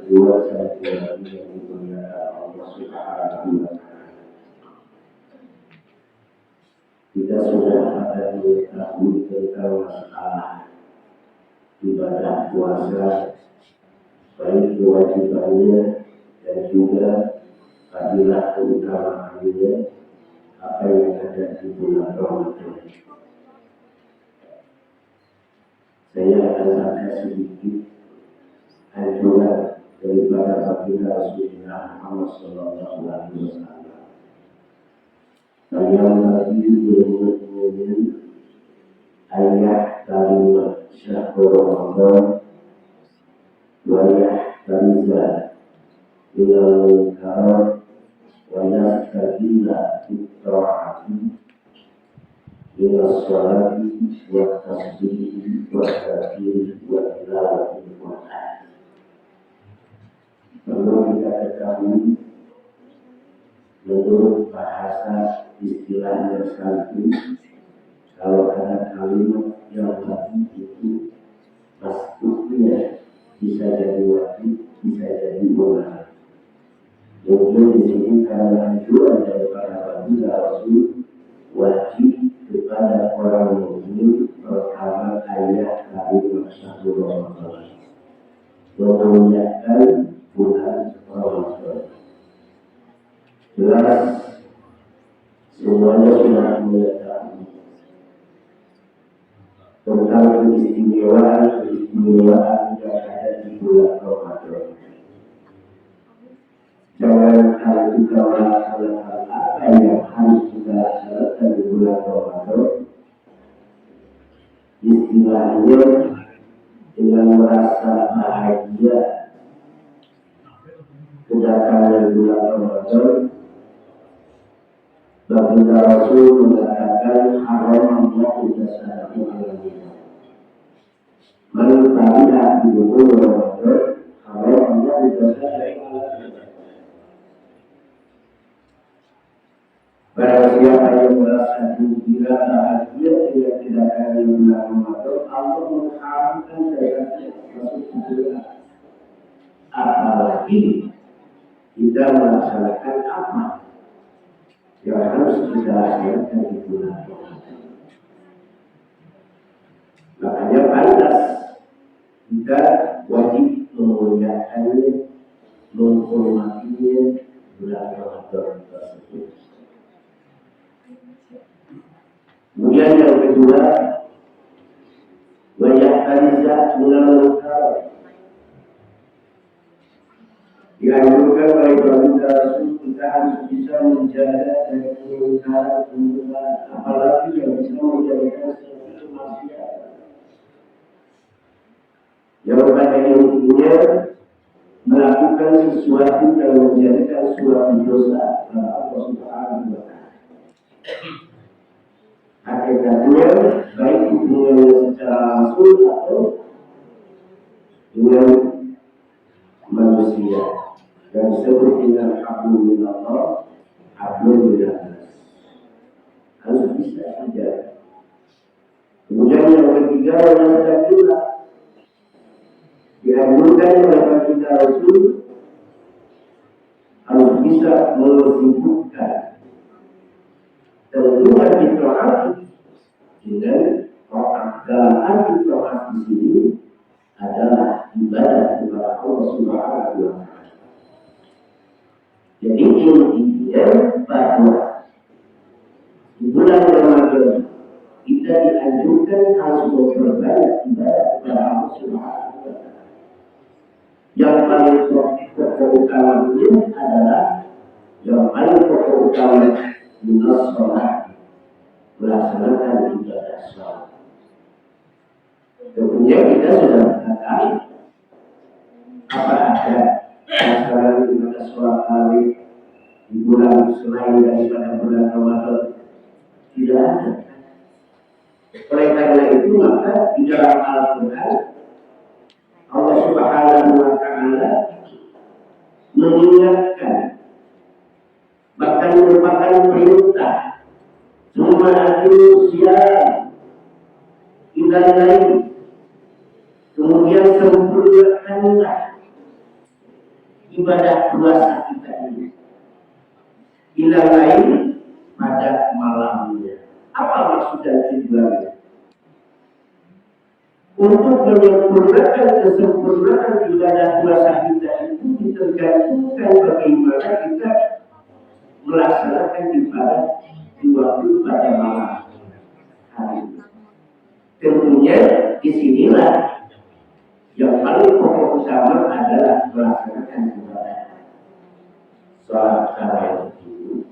kedua saya lagi yang dimuliakan Allah Subhanahu wa Ta'ala. Kita sudah ada mengetahui tentang masalah ibadah puasa, baik kewajibannya dan juga fadilah keutamaannya, apa yang ada di bulan Ramadan. Saya akan baca sedikit anjuran daripada baginda Rasulullah Muhammad Sallallahu Alaihi Wasallam. Yang bagi bermu'min ayat kalimat syahrul Ramadan wa yahtariza ilal munkar wa yastaqila fit-ta'ati ila sholati wa tasbihi wa takbir wa tilawatil Qur'an. Perlu kita ketahui menurut bahasa istilah yang sekalipun, kalau ada kalimat yang wajib itu maksudnya bisa jadi wajib, bisa jadi mubah. Mungkin di sini karena anjuran daripada baginda Rasul wajib kepada orang mukmin pertama ayat kalimat syahrul Ramadan, memuliakan bulan Ramadan. Jelas semuanya sudah mengetahui tentang keistimewaan yang ada di bulan Ramadan. Jangan hal kita melaksanakan apa yang harus kita laksanakan di bulan Ramadan, istilahnya dengan merasa bahagia kedatangan bulan Ramadan. Baginda Rasul mengatakan haram Allah tasawuf al-dunya. Man fa'ila bi bulan Ramadan haram Allah tasawuf al-dunya. Barang siapa yang merasa gembira bahagia dengan kedatangan bulan Ramadan, Allah mengharamkan dagangnya masuk ke bulan. Apalagi kita melaksanakan apa yang harus kita laksanakan di bulan Ramadan. Makanya pantas kita wajib memuliakannya, menghormatinya bulan Ramadan tersebut. Kemudian yang kedua, banyak kalimat mengamalkan. Dianjurkan oleh baginda Rasul kita harus bisa menjaga dari kemungkaran, apalagi yang bisa menjadikan sesuatu maksiat. Yang pada intinya melakukan sesuatu yang menjadikan suatu dosa kepada Allah Subhanahu wa Ta'ala. Hakikatnya baik hubungannya secara langsung atau dengan manusia. Dan disebut dengan hablum minallah, hablum minannas. Harus bisa saja. Kemudian yang ketiga, wanastaqila. Dianjurkan oleh baginda Rasul harus bisa mensibukkan tentuan di taat dengan taat. Dalam arti taat di sini adalah ibadah kepada Allah Subhanahu wa Ta'ala. Jadi intinya bahwa di bulan Ramadan kita dianjurkan harus memperbanyak ibadah kepada Allah Subhanahu wa Ta'ala. Yang paling pokok utamanya adalah minas sholat, melaksanakan ibadah sholat. Tentunya kita sudah mengetahui apa ada pelaksanaan ibadah sholat tarawih di bulan selain daripada bulan Ramadan. Tidak ada. Oleh karena itu maka di dalam Al-Quran Allah Subhanahu wa Ta'ala mengingatkan, bahkan merupakan perintah semua manusia ibadah lain. Kemudian sempurnakanlah ibadah puasa kita ini. Bila lain pada malamnya. Apa maksud dan tujuannya? Untuk menyempurnakan kesempurnaan ibadah puasa kita itu ditergantungkan bagaimana kita melaksanakan ibadah di waktu pada malam hari. Tentunya disinilah yang paling pokok utama adalah melaksanakan ibadah sholat tarawih itu.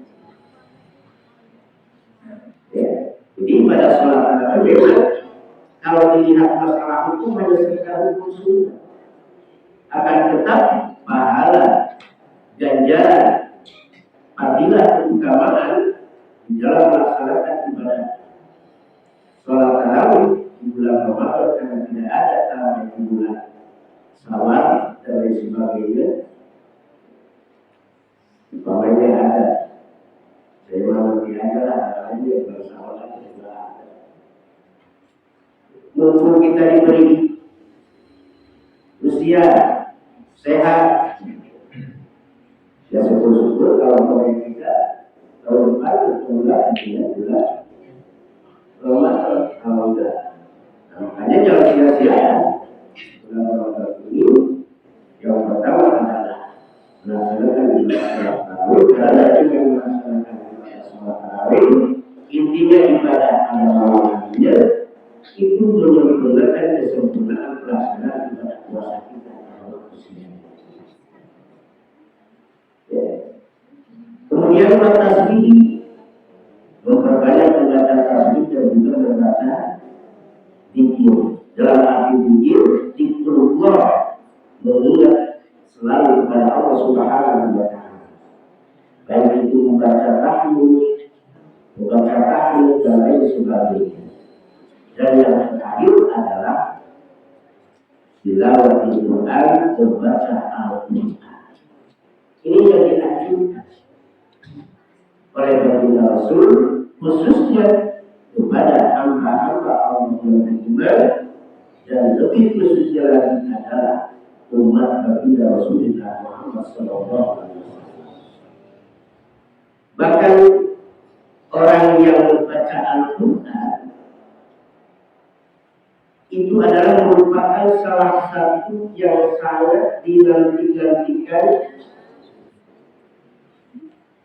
Ya, jadi pada sholat tarawih kalau dilihat masalah hukum hanya sekedar hukum sunnah, akan tetap pahala, ganjaran, fadilah, keutamaan di dalam melaksanakan ibadah sholat tarawih di bulan Ramadan karena tidak ada tarawih di bulan Syawal dan lain sebagainya. Umpamanya ada, saya mau diajarlah tarawih yang bersama juga ada. Mumpung kita diberi usia sehat, ya syukur-syukur kalau proyek kita tahun depan bulan Ramadan alhamdulillah. Nah, makanya jangan sia-siakan bulan Ramadan ini. Yang pertama adalah melaksanakan ibadah tarawih, karena dengan melaksanakan ibadah sholat tarawih intinya ibadah pada malam harinya itu menyempurnakan kesempurnaan pelaksanaan ibadah puasa kita pada waktu siang. Ya. Kemudian tasbih, memperbanyak membaca tasbih dan juga membaca zikir. Dalam arti zikir, zikrullah, mengingat selalu kepada Allah Subhanahu wa Ta'ala. Baik itu membaca tahmid, dan lain sebagainya. Dan yang terakhir adalah tilawah Al-Quran, membaca Al-Quran. Ini yang dianjurkan oleh baginda Rasul, khususnya kepada hamba-hamba Allah yang beriman, dan lebih khususnya lagi adalah umat baginda Rasulullah Muhammad SAW. Bahkan orang yang membaca Al-Quran itu adalah merupakan salah satu yang sangat dinanti-nantikan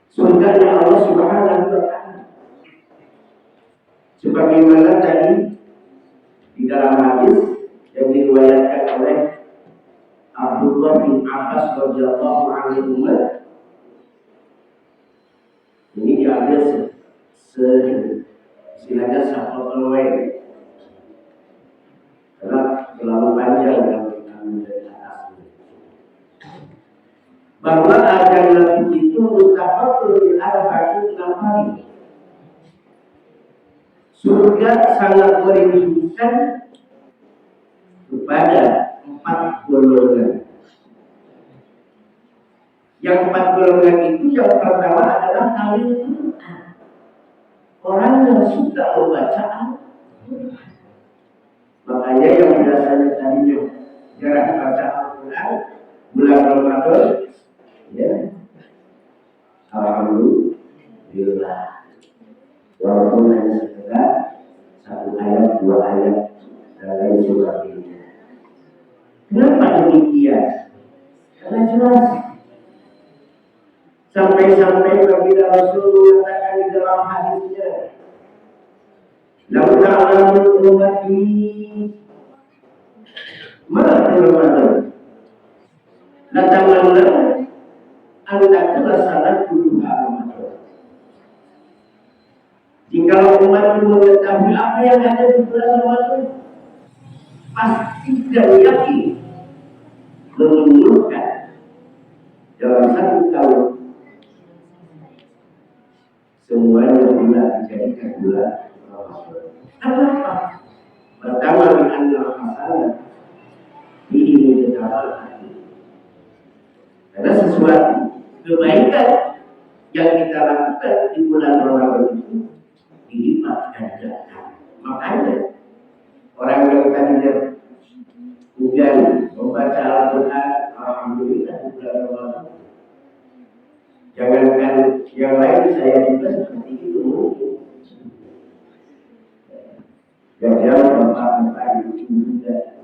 surganya Allah Subhanahu wa Ta'ala. Sebagaimana tadi di dalam hadis yang diriwayatkan oleh Abdullah bin Abbas radhiyallahu anhu, ini diambil istilahnya satu way, karena terlalu panjang yang kami dari atas. Bahwa azan Nabi itu mustahil arba'in nafari. Surga sangat merindukan kepada 4 golongan. Yang 4 golongan itu yang pertama adalah ahli Quran. Orang yang suka membaca Al-Quran. Makanya yang biasanya tadinya jarang baca Al-Quran, bulan Ramadan, ya, alhamdulillah. Walaupun hanya sekedar 1 ayat, 2 ayat, dan lain sebagainya. Kenapa demikian? Karena jelas. Sampai-sampai baginda Rasul mengatakan di dalam hadisnya, "Lau ta'lamu ummati ma fi Ramadan, la tamanna an takuna salatu Ramadan." Jika umatku mengetahui apa yang ada di bulan Ramadan, pasti dan yakin menginginkan dalam 1 tahun semuanya bila dijadikan bulan Ramadan. Kenapa? Pertama, karena hasanah ini ditambah. Karena sesuatu kebaikan yang kita lakukan di bulan Ramadan itu dilipat gandakan. Makanya orang yang tadinya hujan membaca Al-Quran, alhamdulillah di bulan Ramadan Sedangkan yang lain saya juga seperti itu mungkin. Gagal tempat-tempat itu juga.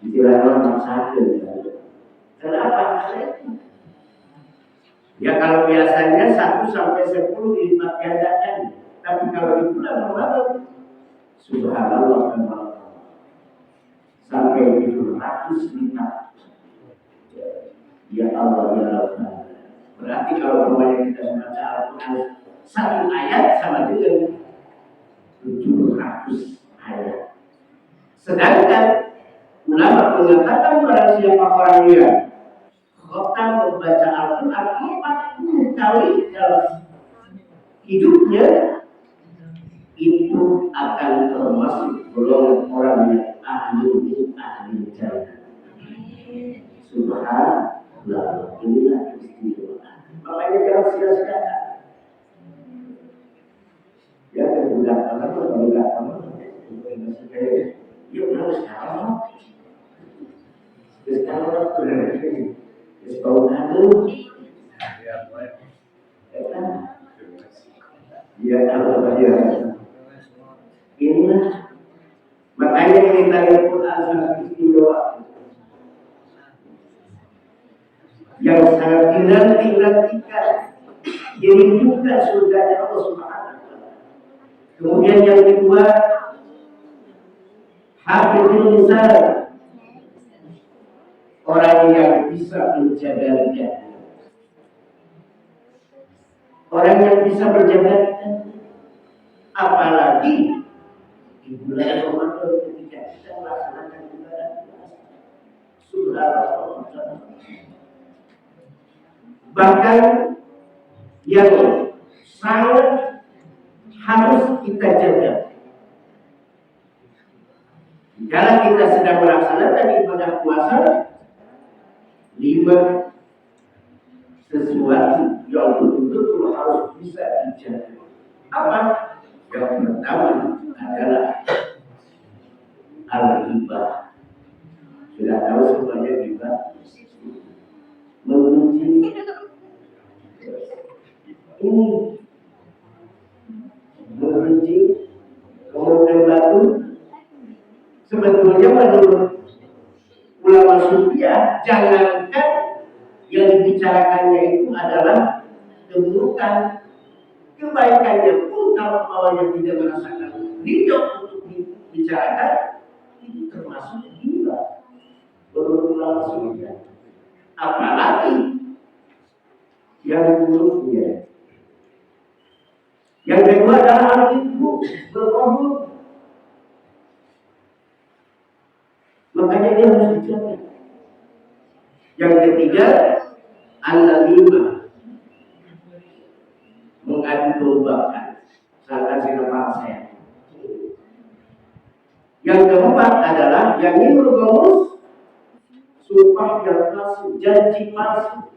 Istilahnya maksudnya. Kenapa? Ya kalau biasanya 1 sampai 10 dilipat gandakan. Tapi kalau di bulan Ramadan, subhanallah sampai 700 lipat. Ya Allah, ya Allah. Berarti kalau rumahnya kita membaca Al-Quran 1 ayat sama dengan 700 ayat. Sedangkan ulama mengatakan barang siapa orang yang khotam membaca Al-Quran 40 kali dalam hidupnya, itu akan termasuk golongan orang yang ahli jannah. Subhanallah, inilah istimewa. Makanya jangan sia-siakan. Ya, budak kamu, yuk harus sekarang. Sekarang berarti, sekarang ya Allah ya. Inilah makanya kita lihat Quran sangat istimewa, yang sangat dinanti-nantikan, dirindukan surganya Allah Subhanahu wa Ta'ala. Kemudian yang kedua, hafizul lisan, orang yang bisa menjaga lidah. Orang yang bisa menjaga lidah, apalagi di bulan Ramadan ketika kita melaksanakan ibadah puasa. Subhanallah. Bahkan yang sangat harus kita jaga, kalau kita sedang melaksanakan ibadah puasa, 5 sesuatu yang betul-betul harus bisa dijaga. Apa? Yang pertama adalah al-ghibah. Sudah tahu semuanya ghibah, mengunci ini, mengunci kemudian batu. Sebetulnya menurut ulama sufiah, jangankan yang dibicarakannya itu adalah keburukan, kebaikannya pun kalau awalnya tidak merasakan ridho untuk dibicarakan, itu termasuk gila menurut ulama sufiah. Apalagi yang buruknya. Yang kedua adalah al-ibu, berbohong. Makanya dia harus dijaga. Yang ketiga, al-namimah, mengadu dombakan, seakan siapa saya. Yang keempat adalah yang nurul, sumpah yang palsu, janji palsu.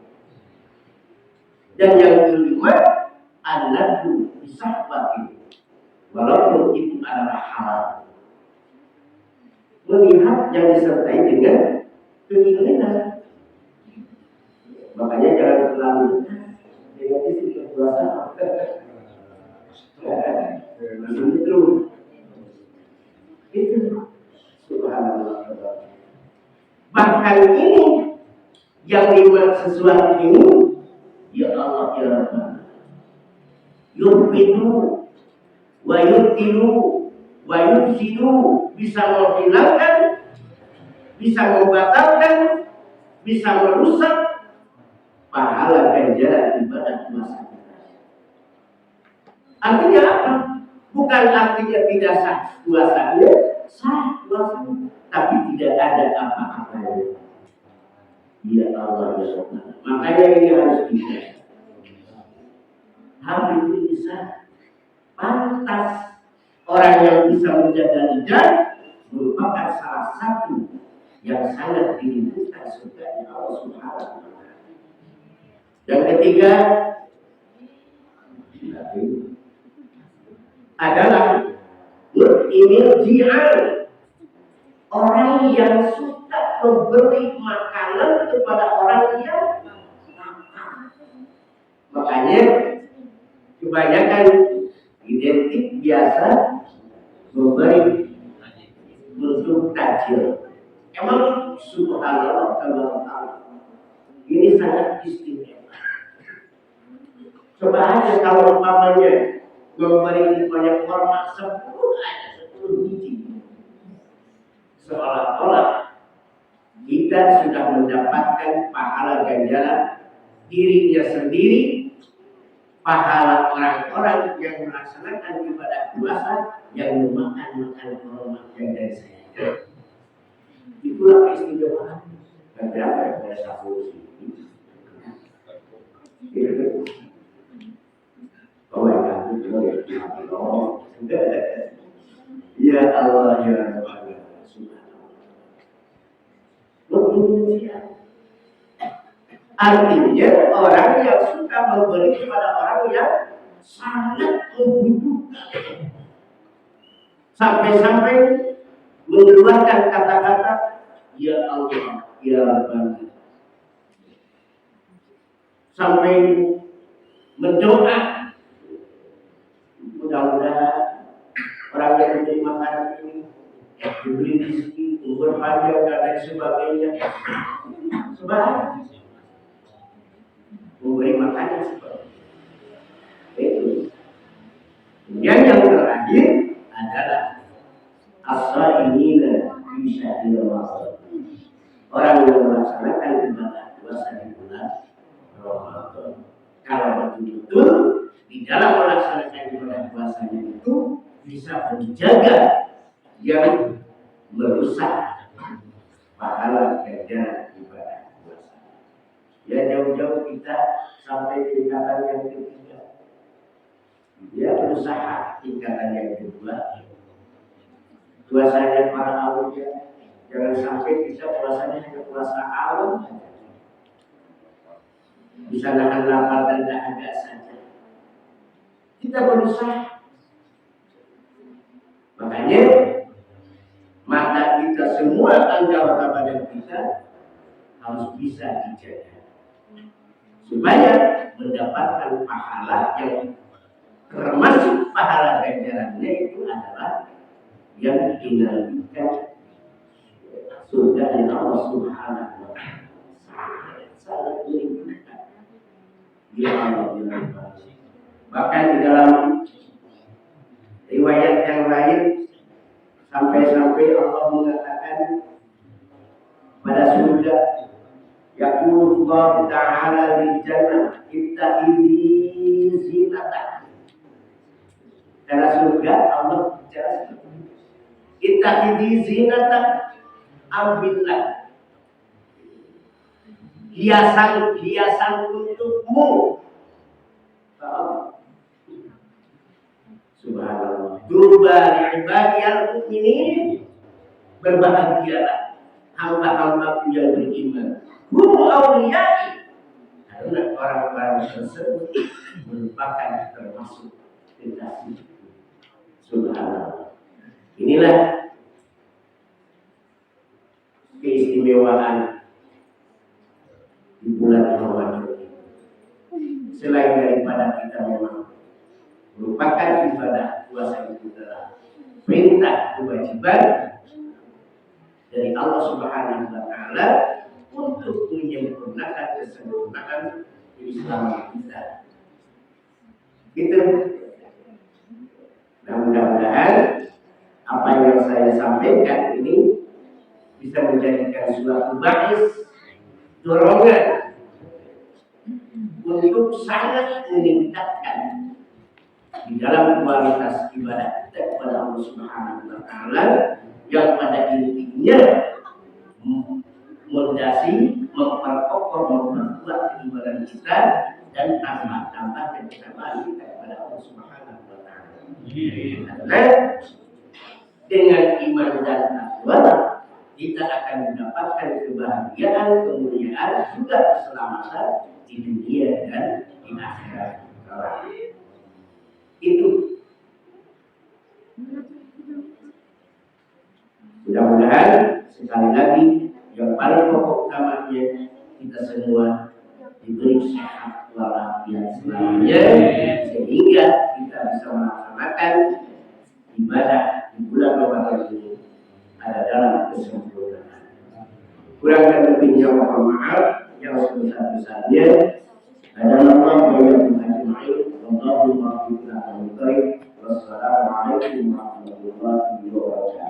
Dan yang kelima, an-nadru bisahwati, walaupun itu adalah halal. Melihat yang disertai dengan keinginan. Makanya jangan terlalu dengan isi kekuasaan. Itu subhanallah. Bahkan ini yang 5 sesuatu ini, ya Allah ya Rabbana, yurbidu wa yubtilu wa yufsidu, bisa menghilangkan, bisa membatalkan, bisa merusak pahala ganjaran ibadah puasa. Artinya apa? Bukan artinya tidak sah puasanya, sah puasanya, tapi tidak ada apa-apanya. Ya Allah ya Allah. Makanya ini harus bisa. Habib bisa pantas orang yang bisa menjaga lidah merupakan salah satu yang sangat dirindukan surga Allah Subhanahu wa Ta'ala. Yang ketiga adalah mur'inil ji'an, orang yang suka memberi makanan kepada orang yang lapar. Makanya kebanyakan identik biasa memberi bentuk tajil. Emang subhanallah taala ini sangat istimewa. Coba aja kalau umpamanya memberi banyak kurma 10 biji, seolah-olah kita sudah mendapatkan pahala ganjaran dirinya sendiri, pahala orang-orang yang melaksanakan ibadah puasa yang memakan kurma yang dari saya. Itulah keistimewaan. Dan berapa yang saya sambung sini? Oh ya, ya Allah ya Rabbana Subhanallah. Artinya orang yang suka memberi kepada orang yang sangat membutuhkan, sampai-sampai mengeluarkan kata-kata ya Allah ya Rabbana, sampai mendoa mudah-mudahan orang yang diberi makanan ini diberi rezeki, umur panjang dan lain sebagainya. Sebab memberi makanan seperti itu. Kemudian yang terakhir adalah as-shaimina fi syahril Ramadan. Orang yang melaksanakan ibadah puasa di bulan Ramadan. Kalau betul-betul di dalam melaksanakan ibadah puasanya itu bisa menjaga yang merusak pahala ganjaran ibadah puasa. Ya jauh-jauh kita sampai tingkatan yang ketiga. Dia berusaha tingkatan yang kedua. Puasanya para awliya, jangan sampai kita puasanya hanya puasa awal, bisa nahan lapar dan dahaga saja. Kita berusaha. Makanya mata kita semua anggota badan kita harus bisa dijaga supaya mendapatkan pahala yang termasuk pahala ganjarannya itu adalah yang dinamakan surga dari Allah Subhanahu wa Ta'ala. Sangat menyenangkan. Ya Allah, ya Allah. Bahkan di dalam riwayat yang lain sampai-sampai Allah mengatakan pada surga, yaqulu Allah Ta'ala di jannah ittakhidhi zinatan. Karena surga Allah bicara seperti itu. Ittakhidhi zinatan, ambillah hiasan untukmu. Subhanallah. Tuba li'ibadiyal mu'minin. Berbahagialah hamba-hambaku yang beriman. Hum awliyai. Karena orang-orang tersebut merupakan termasuk kekasih. Subhanallah. Inilah keistimewaan di bulan Ramadan. Selain daripada kita memang merupakan ibadah puasa itu adalah perintah kewajiban dari Allah Subhanahu wa Ta'ala untuk menyempurnakan kesempurnaan Islam kita. Gitu. Nah, mudah-mudahan apa yang saya sampaikan ini bisa menjadikan suatu bais dorongan untuk sangat meningkatkan di dalam kualitas ibadah kita kepada Allah Subhanahu wa Ta'ala yang pada intinya mendasi, memperkokoh, memperkuat keimanan kita dan tambah-tambah kecintaan kita kepada Allah Subhanahu wa Ta'ala. Karena dengan iman dan takwa kita akan mendapatkan kebahagiaan, kemuliaan, juga keselamatan di dunia dan di akhirat. Itu. Mudah-mudahan sekali lagi yang paling pokok utamanya kita semua diberi sehat walafiat. yang selanjutnya sehingga kita bisa melaksanakan ibadah di bulan Ramadan ini ada dalam kesempurnaan. Kurang dan lebihnya mohon maaf yang sebesar-besarnya. Adalah Allah yang ajma'in. Wallahu muwaffiq ila aqwamit thoriq. Wassalamualaikum warahmatullahi wabarakatuh.